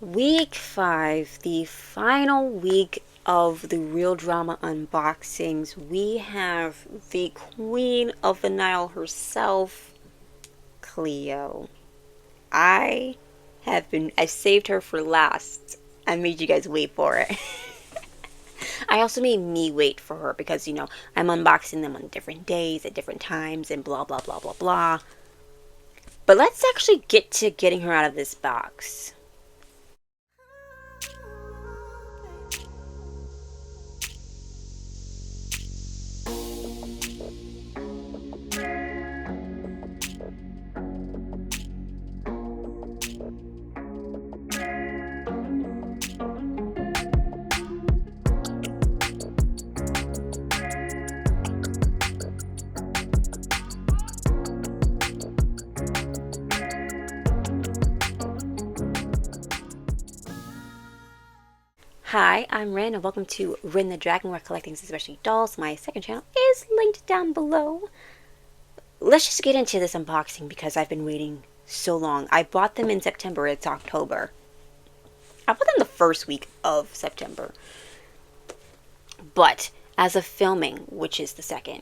Week 5, the final week of the Real Drama unboxings. We have the Queen of the Nile herself, Cleo. I I saved her for last. I made you guys wait for it. I also made me wait for her because, I'm unboxing them on different days at different times and blah, blah, blah, blah, blah. But let's actually get to getting her out of this box. Hi, I'm Ryn, and welcome to Ryn.the.Dragon, where collecting especially dolls. My second channel is linked down below. Let's just get into this unboxing because I've been waiting so long. I bought them in September. It's October. I bought them the first week of September. But as of filming, which is the second,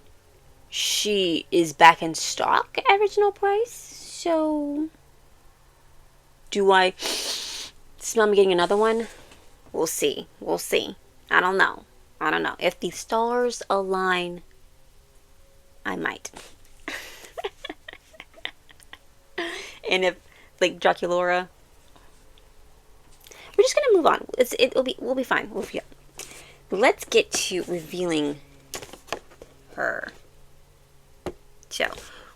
she is back in stock at original price. So, do I smell me getting another one? We'll see. We'll see. I don't know. If the stars align, I might. And if, like, Draculaura, we're just gonna move on. We'll be fine. Let's get to revealing her. So,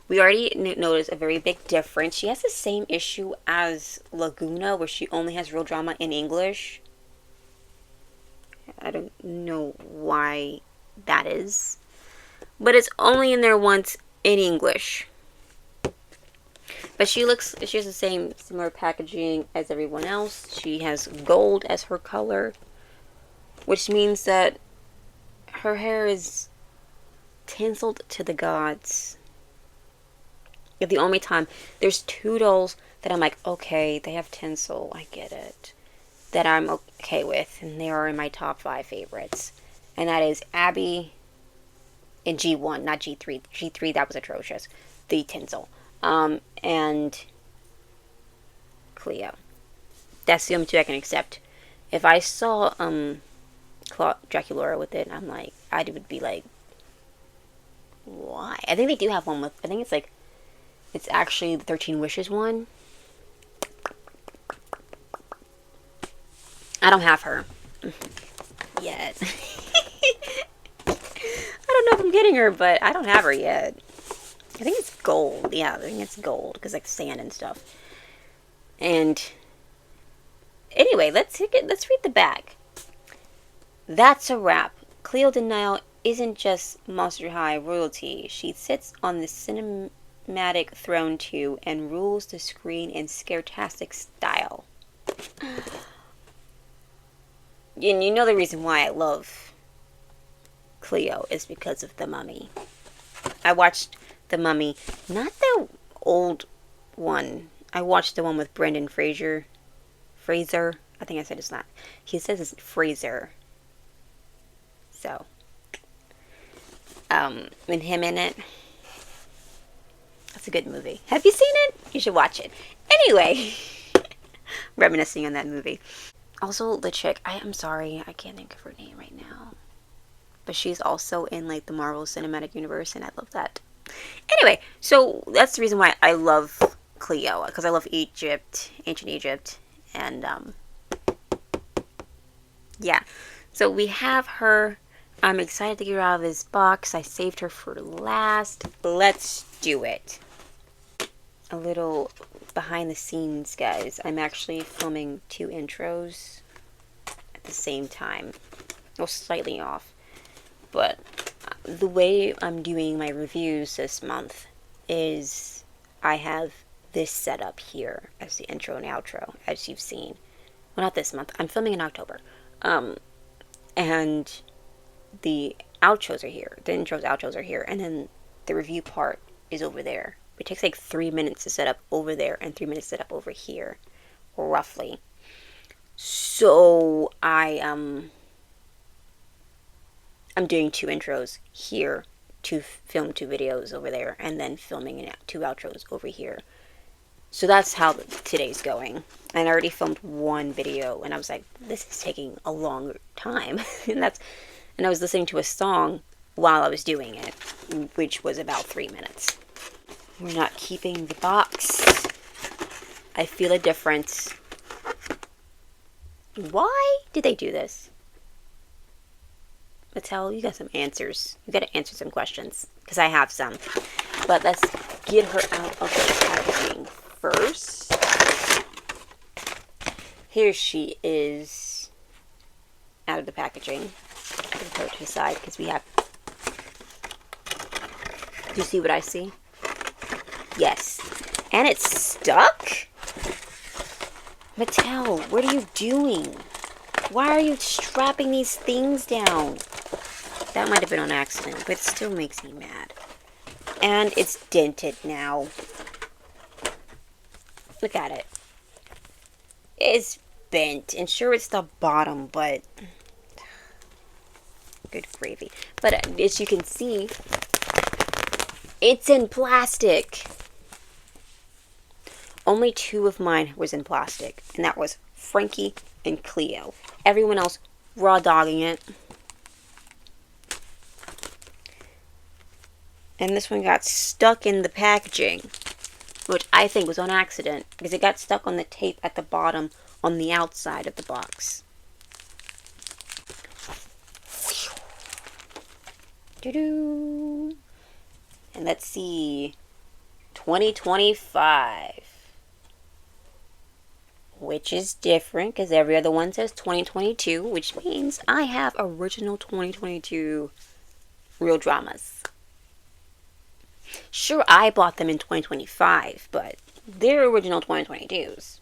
we already noticed a very big difference. She has the same issue as Laguna, where she only has Real Drama in English. I don't know why that is, but it's only in there once in English. But she has the similar packaging as everyone else. She has gold as her color, which means that her hair is tinseled to the gods. The only time, there's two dolls that I'm like, okay, they have tinsel, I get it, that I'm okay with, and they are in my top 5 favorites. And that is Abby in G1, not G3. G3, that was atrocious. The tinsel. And Cleo. That's the only two I can accept. If I saw Draculaura with it, I would be like, why? I think they do have one with, I think it's actually the 13 Wishes one. I don't have her yet. I don't know if I'm getting her, but I don't have her yet. I think it's gold. Yeah, I think it's gold because like sand and stuff. And anyway, let's read the back. That's a wrap. Cleo de Nile isn't just Monster High royalty. She sits on the cinematic throne too and rules the screen in scaretastic style. And you know the reason why I love Cleo is because of The Mummy. I watched The Mummy, not the old one. I watched the one with Brendan Fraser. I think I said it's not. He says it's Fraser. So, and him in it. That's a good movie. Have you seen it? You should watch it. Anyway, reminiscing on that movie. Also, the chick, I'm sorry, I can't think of her name right now. But she's also in, like, the Marvel Cinematic Universe, and I love that. Anyway, so that's the reason why I love Cleo, because I love Egypt, ancient Egypt, and, yeah. So we have her. I'm excited to get her out of this box. I saved her for last. Let's do it. A little behind the scenes, guys. I'm actually filming 2 intros at the same time. Well, slightly off. But the way I'm doing my reviews this month is I have this set up here as the intro and outro, as you've seen. Well, not this month. I'm filming in October. And the outros are here. The intros, outros are here. And then the review part is over there. It takes like 3 minutes to set up over there and 3 minutes to set up over here, roughly. So I'm doing 2 intros here, to film 2 videos over there, and then filming 2 outros over here. So that's how today's going. And I already filmed 1 video, and I was like, this is taking a long time. and I was listening to a song while I was doing it, which was about 3 minutes. We're not keeping the box. I feel a difference. Why did they do this? Mattel, you got some answers. You got to answer some questions, because I have some. But let's get her out of the packaging first. Here she is out of the packaging. I can put it to the side because we have... Do you see what I see? Yes. And it's stuck? Mattel, what are you doing? Why are you strapping these things down? That might have been on accident, but it still makes me mad. And it's dented now. Look at it. It's bent. And sure, it's the bottom, but... Good gravy. But as you can see, it's in plastic. Only 2 of mine was in plastic. And that was Frankie and Cleo. Everyone else raw dogging it. And this one got stuck in the packaging, which I think was on accident, because it got stuck on the tape at the bottom on the outside of the box. Doo-doo. And let's see, 2025, which is different because every other one says 2022, which means I have original 2022 real dramas. Sure, I bought them in 2025, but they're original 2022s.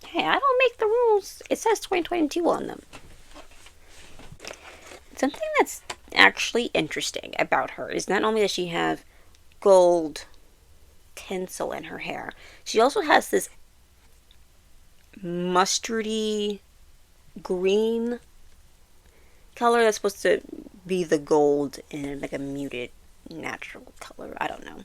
Hey, I don't make the rules. It says 2022 on them. Something that's actually interesting about her is not only does she have gold tinsel in her hair, she also has this mustardy green color that's supposed to be the gold in like a muted natural color. I don't know.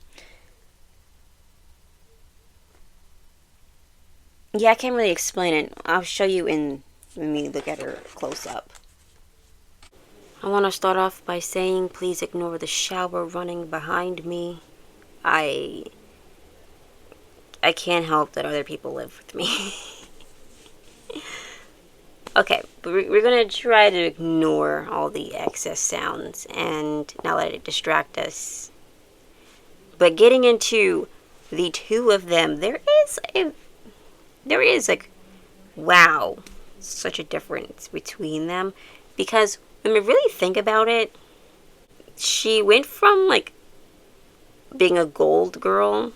Yeah, I can't really explain it. I'll show you when we look at her close up. I want to start off by saying please ignore the shower running behind me. I can't help that other people live with me. Okay, but we're going to try to ignore all the excess sounds and not let it distract us. But getting into the 2 of them, there is like, wow, such a difference between them. Because when we really think about it, she went from like being a gold girl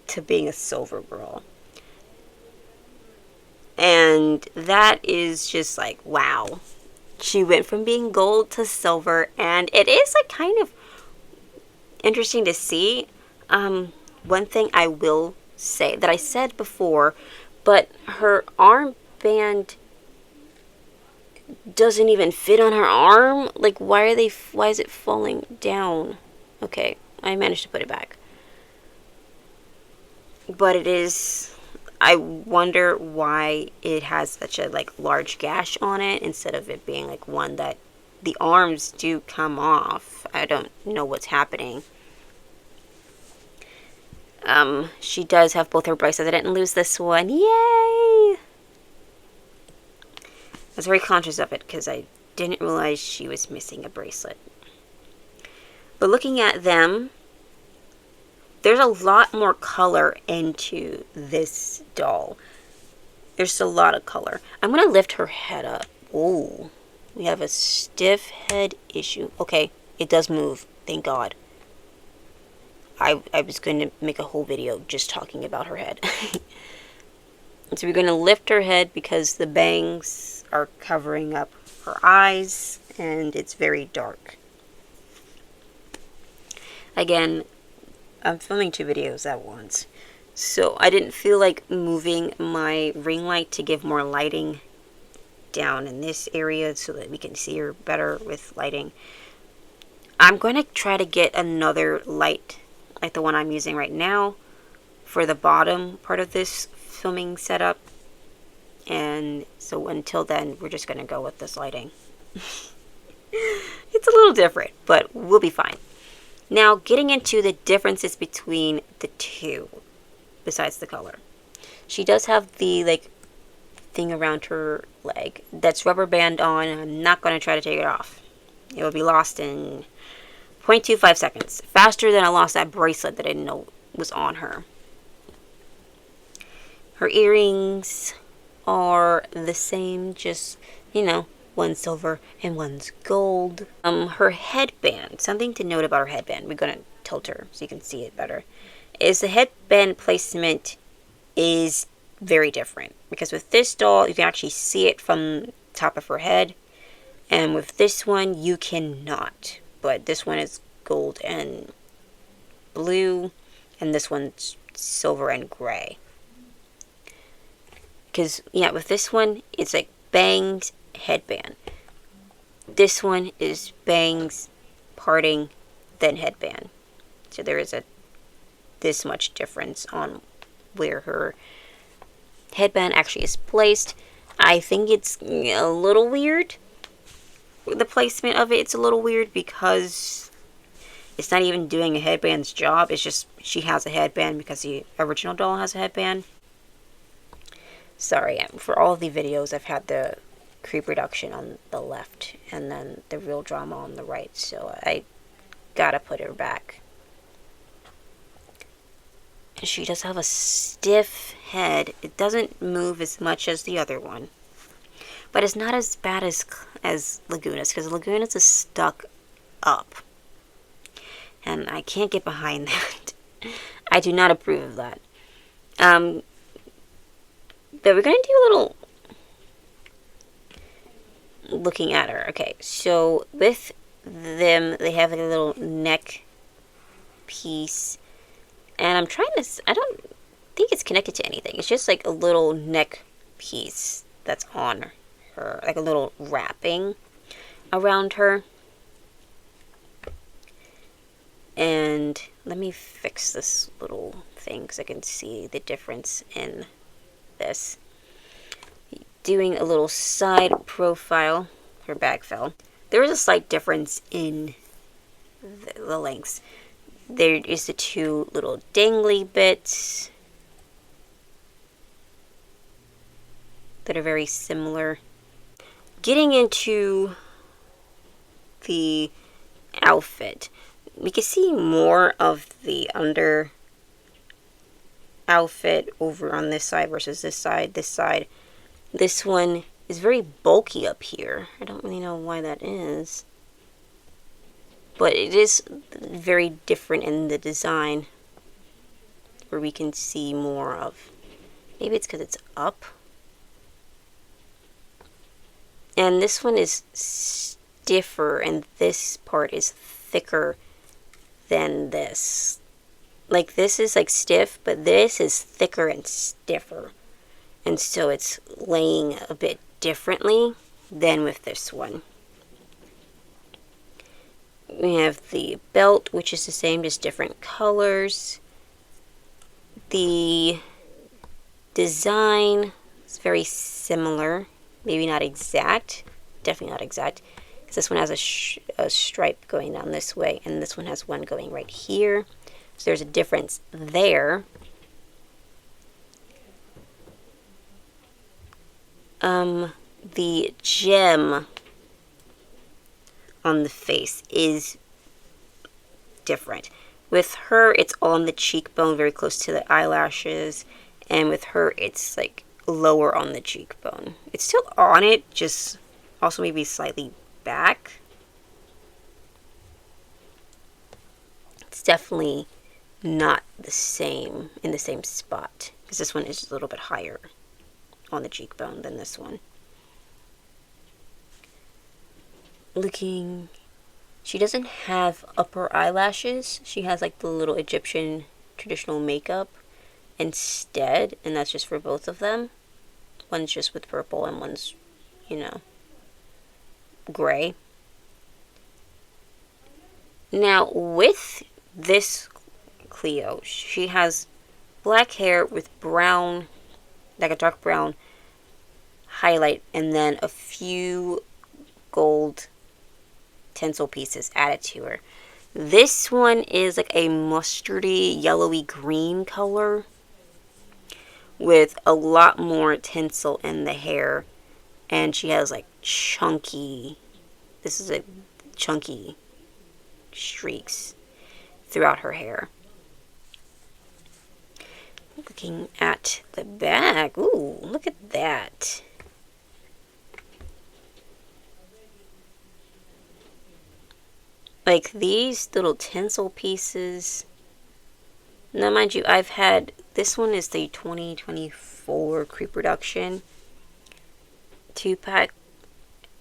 to being a silver girl. And that is just like, wow. She went from being gold to silver, and it is like kind of interesting to see. One thing I will say that I said before, but her armband doesn't even fit on her arm. Like, why is it falling down? Okay, I managed to put it back. But it is... I wonder why it has such a like large gash on it instead of it being like one that the arms do come off. I don't know what's happening. She does have both her bracelets. I didn't lose this one. Yay! I was very conscious of it because I didn't realize she was missing a bracelet. But looking at them, there's a lot more color into this doll. There's a lot of color. I'm going to lift her head up. Ooh, we have a stiff head issue. Okay, it does move. Thank God. I was going to make a whole video just talking about her head. So we're going to lift her head because the bangs are covering up her eyes and it's very dark. Again, I'm filming 2 videos at once, So I didn't feel like moving my ring light to give more lighting down in this area so that we can see her better with lighting. I'm going to try to get another light like the one I'm using right now for the bottom part of this filming setup. And so until then, we're just going to go with this lighting. It's a little different, but we'll be fine. Now, getting into the differences between the two, besides the color. She does have the, like, thing around her leg that's rubber band on. I'm not going to try to take it off. It will be lost in 0.25 seconds. Faster than I lost that bracelet that I didn't know was on her. Her earrings are the same, just, you know, one's silver and one's gold. Her headband, something to note about her headband, we're going to tilt her so you can see it better, is the headband placement is very different. Because with this doll, you can actually see it from the top of her head. And with this one, you cannot. But this one is gold and blue, and this one's silver and gray. Because, yeah, with this one, it's like bangs, headband. This one is bangs, parting, then headband. So there is this much difference on where her headband actually is placed. I think it's a little weird. The placement of it's a little weird because it's not even doing a headband's job. It's just she has a headband because the original doll has a headband. Sorry, for all of the videos I've had the creep reduction on the left and then the real drama on the right, so I gotta put her back. She does have a stiff head. It doesn't move as much as the other one, but it's not as bad as Laguna's, because Laguna's is stuck up, and I can't get behind that. I do not approve of that. But we're going to do a little looking at her. Okay, so with them, they have like a little neck piece. And I'm trying to, I don't think it's connected to anything. It's just like a little neck piece that's on her. Like a little wrapping around her. And let me fix this little thing because I can see the difference in this. Doing a little side profile. Her bag fell. There is a slight difference in the lengths. There is the two little dangly bits that are very similar. Getting into the outfit, we can see more of the under outfit over on this side versus this side. This one is very bulky up here. I don't really know why that is, but it is very different in the design, where we can see more of, maybe it's because it's up. And this one is stiffer, and this part is thicker than this. Like, this is like stiff, but this is thicker and stiffer. And so it's laying a bit differently than with this one. We have the belt, which is the same, just different colors. The design is very similar. Maybe not exact. Definitely not exact. Because this one has a stripe going down this way, and this one has one going right here. So there's a difference there. The gem on the face is different. With her, it's on the cheekbone, very close to the eyelashes, and with her, it's like lower on the cheekbone. It's still on it, just also maybe slightly back. It's definitely not the same in the same spot, because this one is a little bit higher on the cheekbone than this one. Looking, she doesn't have upper eyelashes. She has like the little Egyptian traditional makeup, instead, and that's just for both of them. One's just with purple and one's, gray. Now, with this Cleo, she has black hair with brown, like a dark brown highlight, and then a few gold tinsel pieces added to her. This one is like a mustardy, yellowy green color with a lot more tinsel in the hair, and she has like chunky, this is a chunky streaks throughout her hair. Looking at the back, ooh, look at that. Like these little tinsel pieces. Now, mind you, I've had, this one is the 2024 Creep Reduction 2-pack,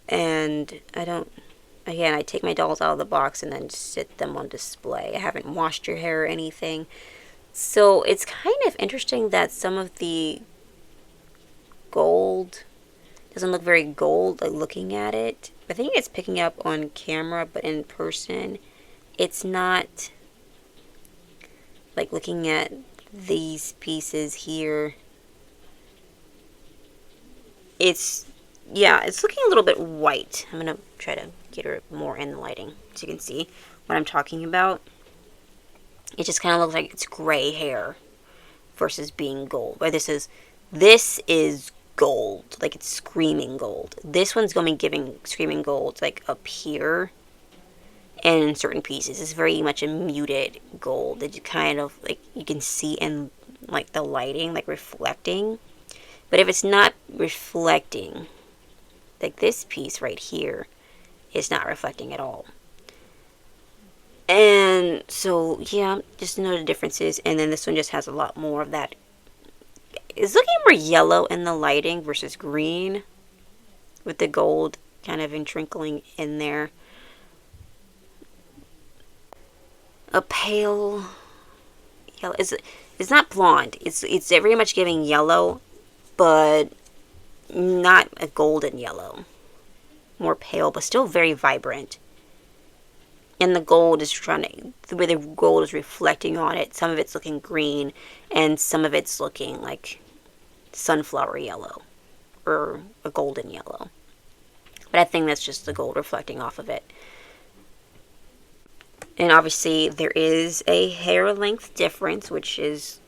and I take my dolls out of the box and then sit them on display. I haven't washed your hair or anything. So it's kind of interesting that some of the gold doesn't look very gold, like looking at it. I think it's picking up on camera, but in person, it's not. Like looking at these pieces here, it's looking a little bit white. I'm going to try to get her more in the lighting so you can see what I'm talking about. It just kind of looks like it's gray hair versus being gold. But this is gold, like it's screaming gold. This one's going to be giving screaming gold like up here and in certain pieces. It's very much a muted gold that you kind of like, you can see in like the lighting, like reflecting. But if it's not reflecting, like this piece right here is not reflecting at all. And so, yeah, just know the differences. And then this one just has a lot more of that. It's looking more yellow in the lighting versus green, with the gold kind of entrinkling in there. A pale yellow. It's not blonde. It's very much giving yellow, but not a golden yellow. More pale, but still very vibrant. And the gold is the way the gold is reflecting on it. Some of it's looking green, and some of it's looking like sunflower yellow, or a golden yellow. But I think that's just the gold reflecting off of it. And obviously there is a hair length difference, which is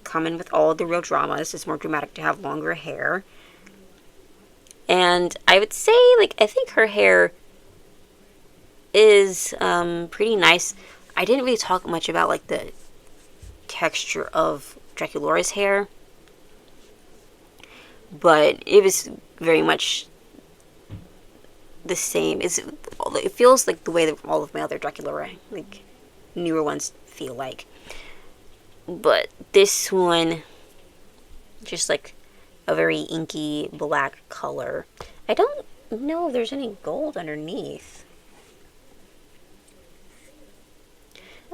common with all the real dramas. It's more dramatic to have longer hair. And I would say, like, I think her hair is pretty nice. I didn't really talk much about, like, the texture of Draculaura's hair. But it was very much the same. It feels like the way that all of my other Draculaura, like, newer ones feel like. But this one, just like a very inky black color. I don't know if there's any gold underneath.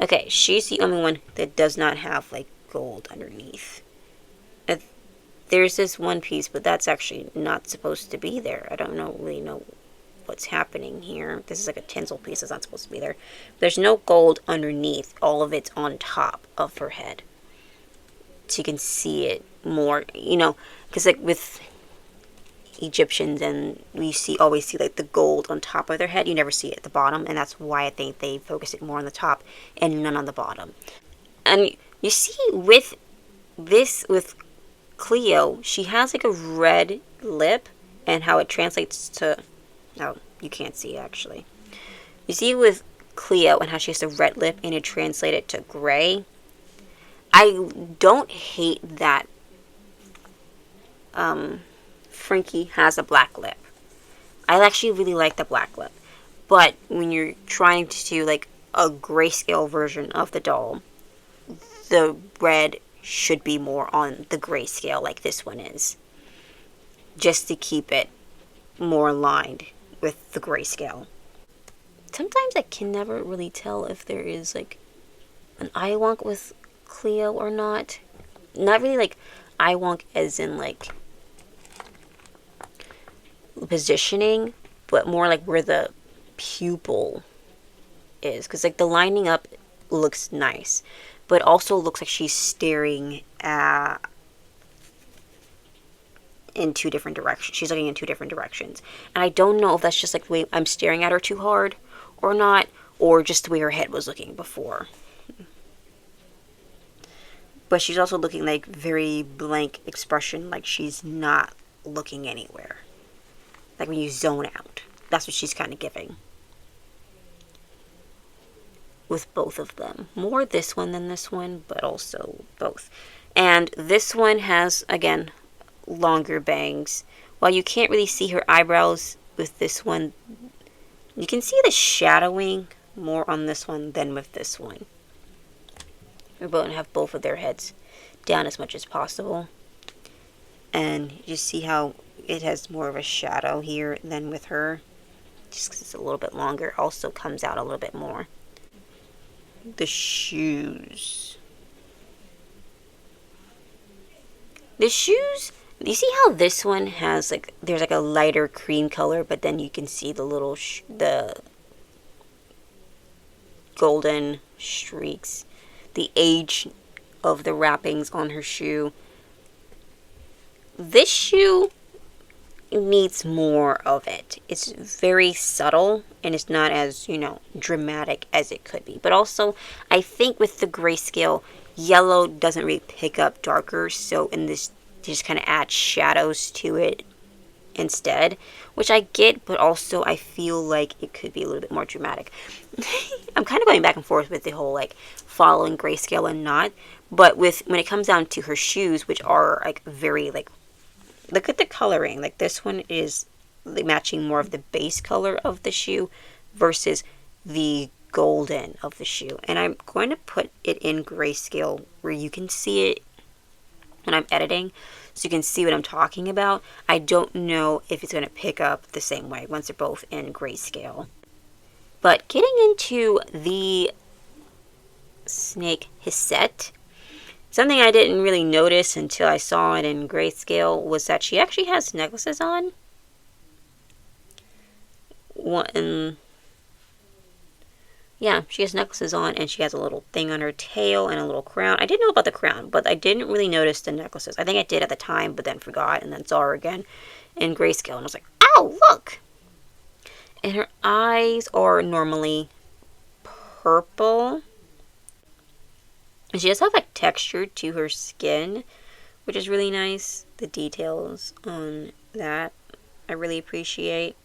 Okay, she's the only one that does not have like gold underneath. There's this one piece, but that's actually not supposed to be there. I don't really know what's happening here. This is like a tinsel piece that's not supposed to be there. There's no gold underneath. All of it's on top of her head. So you can see it more, because like with Egyptians, and we always see like the gold on top of their head. You never see it at the bottom, and that's why I think they focus it more on the top and none on the bottom. And you see with Cleo, she has like a red lip, and how it translates to, no, you can't see actually. You see with Cleo and how she has a red lip and it translated to gray. I don't hate that Frankie has a black lip. I actually really like the black lip. But when you're trying to do like a grayscale version of the doll, the red should be more on the grayscale like this one is. Just to keep it more aligned with the grayscale. Sometimes I can never really tell if there is like an eye wonk with Cleo or not. not really like eye wonk as in like positioning, but more like where the pupil is, because like the lining up looks nice, but also looks like she's staring at in two different directions. She's looking in two different directions, and I don't know if that's just like the way I'm staring at her too hard or not, or just the way her head was looking before. But she's also looking like very blank expression, like she's not looking anywhere, like when you zone out. That's what she's kind of giving with both of them. More this one than this one, but also both. And this one has, again, longer bangs. While you can't really see her eyebrows with this one, you can see the shadowing more on this one than with this one. We're going to have both of their heads down as much as possible. And you see how it has more of a shadow here than with her. Just because it's a little bit longer, also comes out a little bit more. The shoes. The shoes, you see how this one has like, there's like a lighter cream color, but then you can see the little, the golden streaks, the age of the wrappings on her shoe. This shoe needs more of it. It's very subtle and it's not as, dramatic as it could be. But also, I think with the grayscale, yellow doesn't really pick up darker, so in this, just kind of add shadows to it instead, which I get, but also I feel like it could be a little bit more dramatic. I'm kind of going back and forth with the whole like following grayscale and not, but when it comes down to her shoes, which are like very like, look at the coloring. Like this one is matching more of the base color of the shoe versus the golden of the shoe. And I'm going to put it in grayscale where you can see it when I'm editing, so you can see what I'm talking about. I don't know if it's going to pick up the same way once they're both in grayscale. But getting into the snake Hisette, something I didn't really notice until I saw it in grayscale was that she actually has necklaces on. Yeah, she has necklaces on, and she has a little thing on her tail and a little crown. I didn't know about the crown, but I didn't really notice the necklaces. I think I did at the time, but then forgot, and then saw her again in grayscale, and I was like, oh, look! And her eyes are normally purple. And she does have like texture to her skin, which is really nice. The details on that I really appreciate.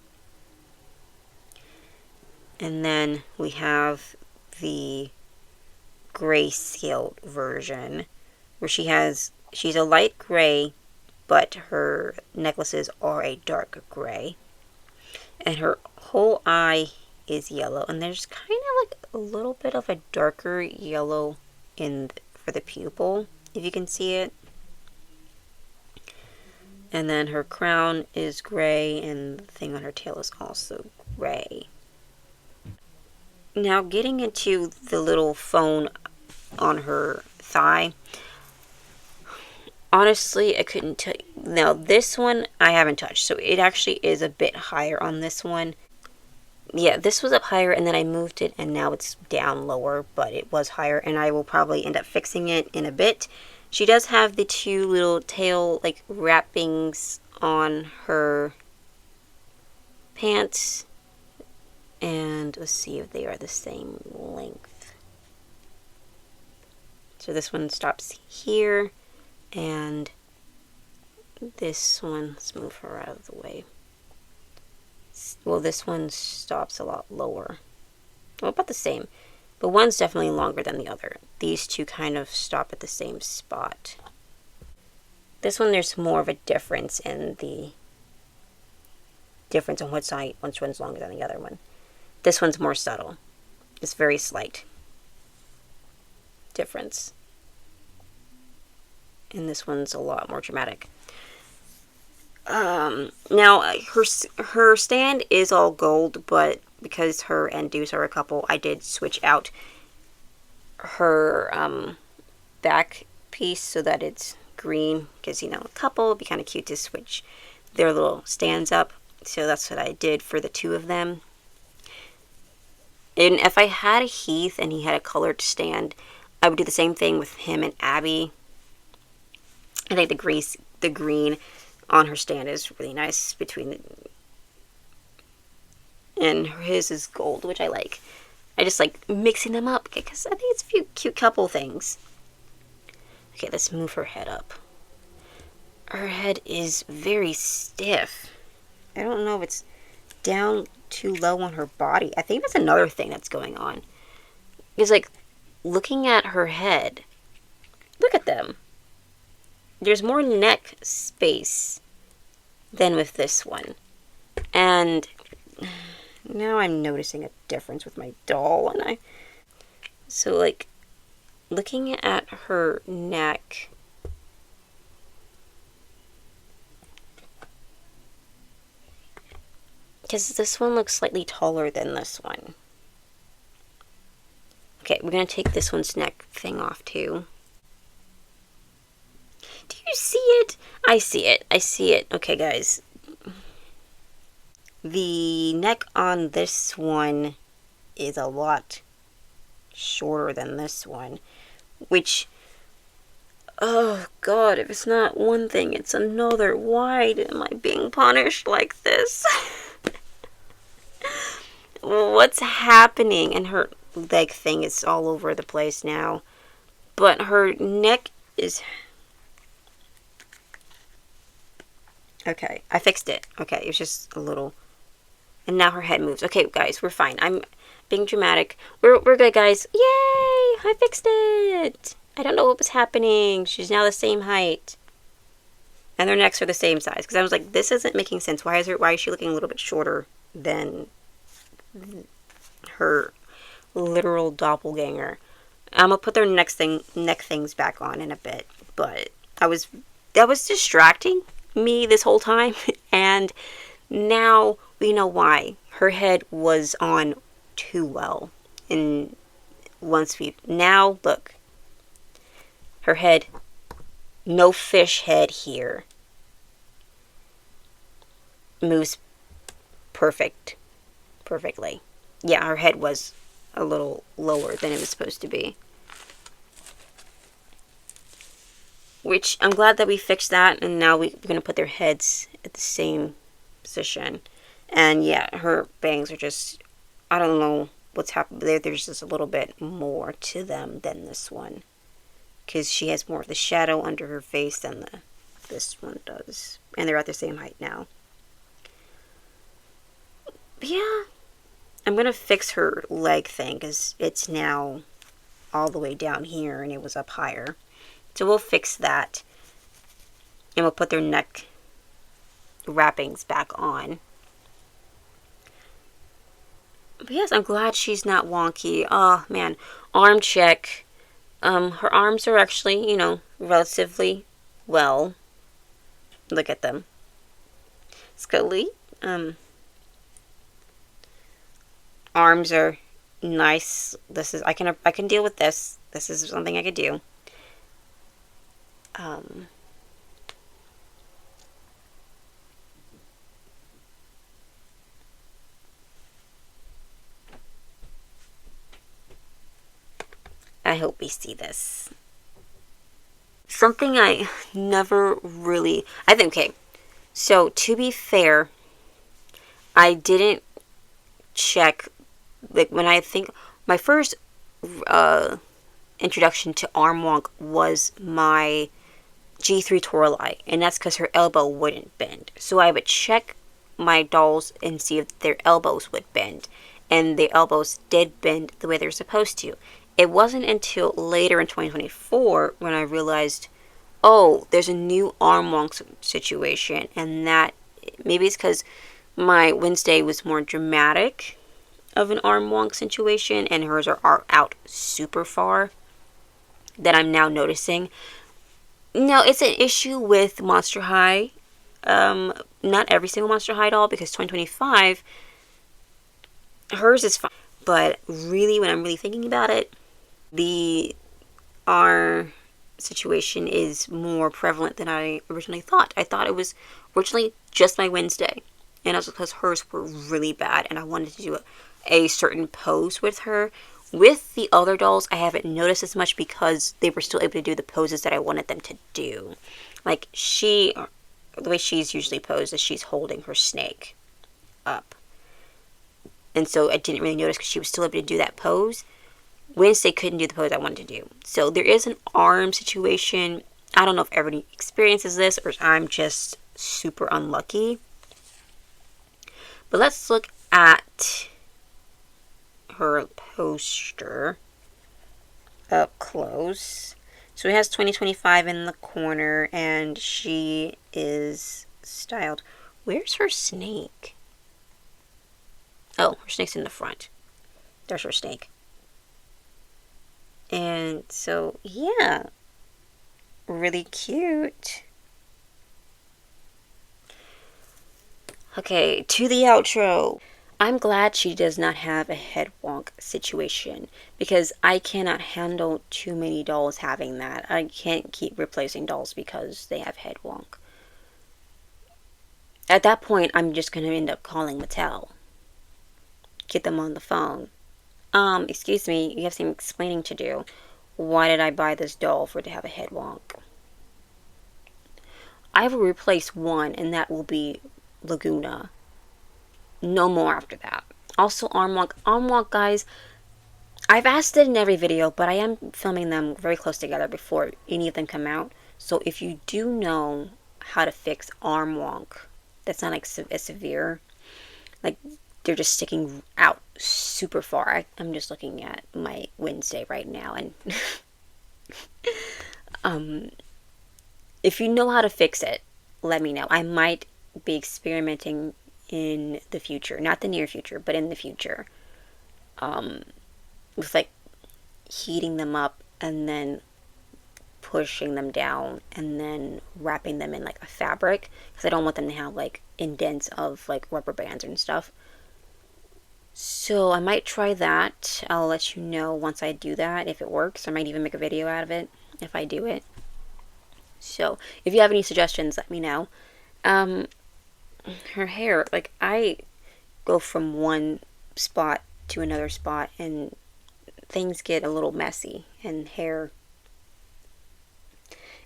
And then we have the grayscale version where she's a light gray, but her necklaces are a dark gray. And her whole eye is yellow, and there's kind of like a little bit of a darker yellow for the pupil, if you can see it. And then her crown is gray, and the thing on her tail is also gray. Now getting into the little phone on her thigh, honestly I couldn't tell you. Now this one I haven't touched, so it actually is a bit higher on this one. Yeah, this was up higher, and then I moved it, and now it's down lower, but it was higher, and I will probably end up fixing it in a bit. She does have the two little tail, like, wrappings on her pants, and let's see if they are the same length. So this one stops here, and this one, let's move her out of the way. Well, this one stops a lot lower. Well, about the same. But one's definitely longer than the other. These two kind of stop at the same spot. This one, there's more of a difference in the difference on which one's longer than the other one. This one's more subtle. It's very slight difference. And this one's a lot more dramatic. Now, her stand is all gold, but because her endos are a couple, I did switch out her back piece so that it's green, because, you know, a couple would be kind of cute to switch their little stands up. So that's what I did for the two of them. And if I had a Heath and he had a colored stand, I would do the same thing with him and Abby. I think the green on her stand is really nice between the, and his is gold, which I like. I just like mixing them up because I think it's a few cute couple things. Okay, let's move her head up. Her head is very stiff. I don't know if it's down too low on her body. I think that's another thing that's going on. Because, like, looking at her head, look at them. There's more neck space than with this one. And now I'm noticing a difference with my doll. So, like, looking at her neck, because this one looks slightly taller than this one. Okay, we're going to take this one's neck thing off too. Do you see it? I see it. I see it. Okay, guys. The neck on this one is a lot shorter than this one, which, oh God, if it's not one thing, it's another. Why am I being punished like this? What's happening? And her leg thing is all over the place now. But her neck is... Okay, I fixed it. Okay, it was just a little... And now her head moves. Okay, guys, we're fine. I'm being dramatic. We're good, guys. Yay! I fixed it! I don't know what was happening. She's now the same height. And their necks are the same size. Because I was like, this isn't making sense. Why is she looking a little bit shorter than her literal doppelganger? I'm gonna put their neck things back on in a bit. But that was distracting me this whole time. And now we know why. Her head was on too well. And now look, her head, no fish head here, moves perfectly. Yeah, her head was a little lower than it was supposed to be. Which, I'm glad that we fixed that, and now we're going to put their heads at the same position. And yeah, her bangs are just, I don't know what's happened. There's just a little bit more to them than this one. Because she has more of the shadow under her face than this one does. And they're at the same height now. But yeah, I'm going to fix her leg thing because it's now all the way down here and it was up higher. So we'll fix that. And we'll put their neck wrappings back on. But yes, I'm glad she's not wonky. Oh, man. Arm check. Her arms are actually, you know, relatively well. Look at them. Scully. Arms are nice. This is, I can deal with this. This is something I could do. I hope we see this. Something I never really... okay. So, to be fair, I didn't check... Like, when I think... My first introduction to arm wonk was my G3 Toralei. And that's because her elbow wouldn't bend. So, I would check my dolls and see if their elbows would bend. And their elbows did bend the way they're supposed to. It wasn't until later in 2024 when I realized, oh, there's a new arm wonk situation. And that, maybe it's because my Wednesday was more dramatic of an arm wonk situation. And hers are out super far. That I'm now noticing. No, it's an issue with Monster High. Not every single Monster High doll. Because 2025, hers is fine. But really, when I'm really thinking about it, the situation is more prevalent than I originally thought. I thought it was originally just my Wednesday, and it was because hers were really bad, and I wanted to do a certain pose with her. With the other dolls, I haven't noticed as much because they were still able to do the poses that I wanted them to do. Like the way she's usually posed is she's holding her snake up. And so I didn't really notice because she was still able to do that pose. Wednesday couldn't do the pose I wanted to do. So there is an arm situation. I don't know if everybody experiences this or I'm just super unlucky. But let's look at her poster up close. So it has 2025 in the corner and she is styled. Where's her snake? Oh, her snake's in the front. There's her snake. And so, yeah. Really cute. Okay, to the outro. I'm glad she does not have a head wonk situation because I cannot handle too many dolls having that. I can't keep replacing dolls because they have head wonk. At that point, I'm just going to end up calling Mattel. Get them on the phone. Excuse me, you have some explaining to do. Why did I buy this doll for it to have a head wonk? I will replace one, and that will be Laguna. No more after that. Also, arm wonk. Arm wonk, guys, I've asked it in every video, but I am filming them very close together before any of them come out. So if you do know how to fix arm wonk, that's not like as severe. Like, they're just sticking out super far. I'm just looking at my Wednesday right now, and if you know how to fix it, let me know. I might be experimenting in the future, not the near future, but in the future, with like heating them up and then pushing them down and then wrapping them in like a fabric because I don't want them to have like indents of like rubber bands and stuff. So I might try that. I'll let you know once I do that if it works. I might even make a video out of it if I do it. So if you have any suggestions, let me know. Her hair, like I go from one spot to another spot and things get a little messy, and hair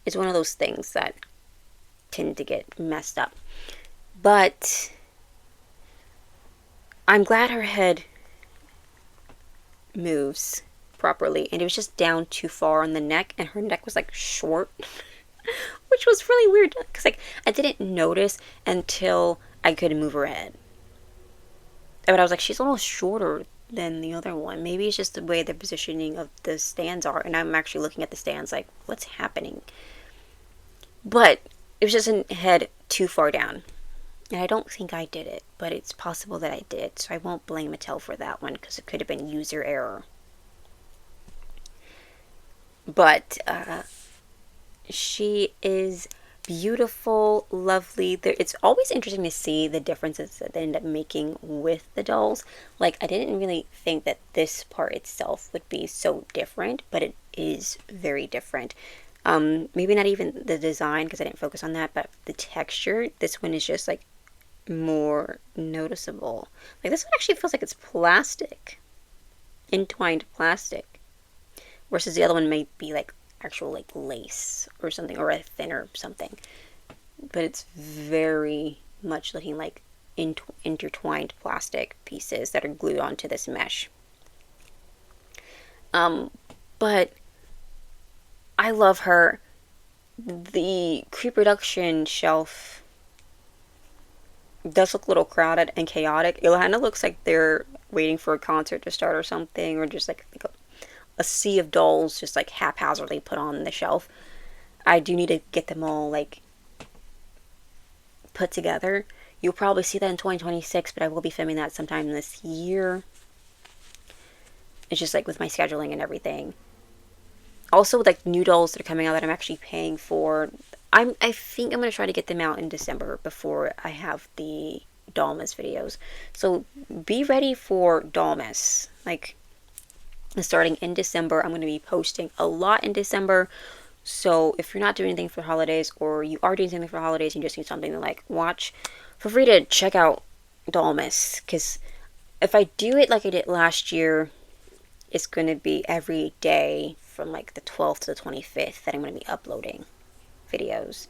is one of those things that tend to get messed up. But I'm glad her head moves properly, and it was just down too far on the neck, and her neck was like short, which was really weird because like I didn't notice until I could move her head. But I was like, she's a little shorter than the other one. Maybe it's just the way the positioning of the stands are, and I'm actually looking at the stands like, what's happening? But it was just a head too far down. And I don't think I did it, but it's possible that I did, so I won't blame Mattel for that one because it could have been user error. But she is beautiful, lovely. It's always interesting to see the differences that they end up making with the dolls. Like, I didn't really think that this part itself would be so different, but it is very different. Maybe not even the design because I didn't focus on that, but the texture. This one is just like more noticeable. Like this one actually feels like it's plastic, entwined plastic, versus the other one may be like actual like lace or something, or a thinner something. But it's very much looking like intertwined plastic pieces that are glued onto this mesh. But I love her. The pre-production shelf does look a little crowded and chaotic. It kind of looks like they're waiting for a concert to start or something, or just like a sea of dolls just like haphazardly put on the shelf. I do need to get them all like put together. You'll probably see that in 2026, but I will be filming that sometime this year. It's just like with my scheduling and everything. Also with like new dolls that are coming out that I'm actually paying for, I think I'm going to try to get them out in December before I have the Dollmas videos. So be ready for Dollmas. Like, starting in December, I'm going to be posting a lot in December. So if you're not doing anything for the holidays, or you are doing something for the holidays and you just need something to like watch, feel free to check out Dollmas. Because if I do it like I did last year, it's going to be every day from like the 12th to the 25th that I'm going to be uploading videos.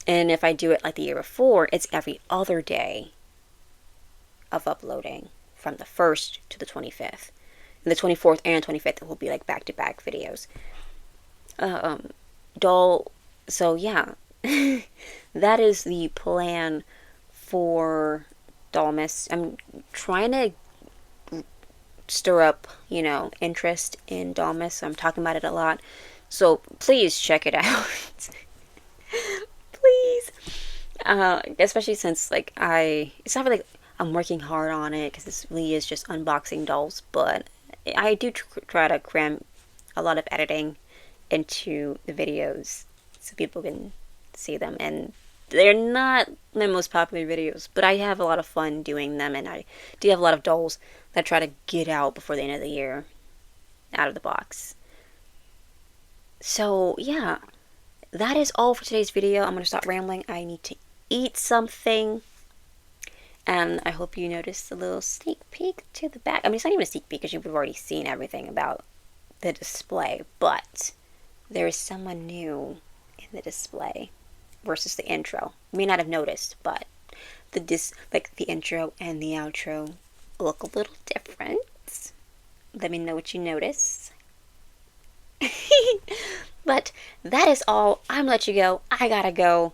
And if I do it like the year before, it's every other day of uploading from the 1st to the 25th. And the 24th and 25th will be like back-to-back videos. Doll. So yeah, that is the plan for Dollmas. I'm trying to stir up, interest in Dollmas. So I'm talking about it a lot. So please check it out. Please. Especially since like it's not really I'm working hard on it because this really is just unboxing dolls, but I do try to cram a lot of editing into the videos so people can see them. And they're not my most popular videos, but I have a lot of fun doing them, and I do have a lot of dolls that I try to get out before the end of the year out of the box. So yeah, that is all for today's video. I'm going to stop rambling. I need to eat something. And I hope you noticed a little sneak peek to the back. I mean, it's not even a sneak peek because you've already seen everything about the display, but there is someone new in the display versus the intro. You may not have noticed, but the intro and the outro look a little different. Let me know what you notice. But that is all. I'm gonna let you go. I gotta go.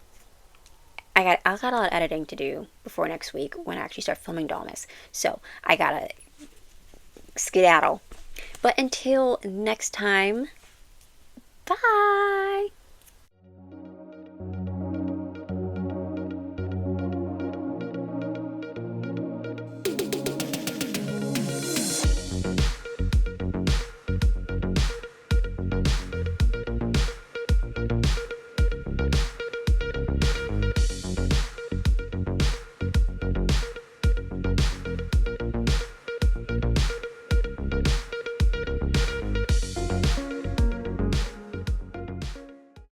I got a lot of editing to do before next week when I actually start filming Dollmas. So I gotta skedaddle. But until next time, bye.